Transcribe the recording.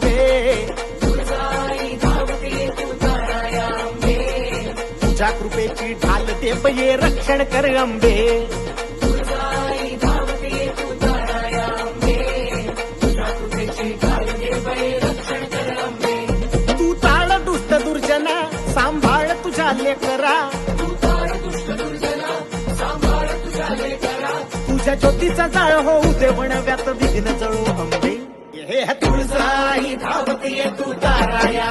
अंबे, तुझ्या कृपेची ढाल दे ये रक्षण कर अंबे. तू ताळ दुष्ट दुर्जना सांभाळ तुझ्या लेकरा, तुझ्या ज्योतीचा जाळ होऊ दे वणव्यात विघ्न जळो अंबे. हे तुळजाई धावत ये तू ताराया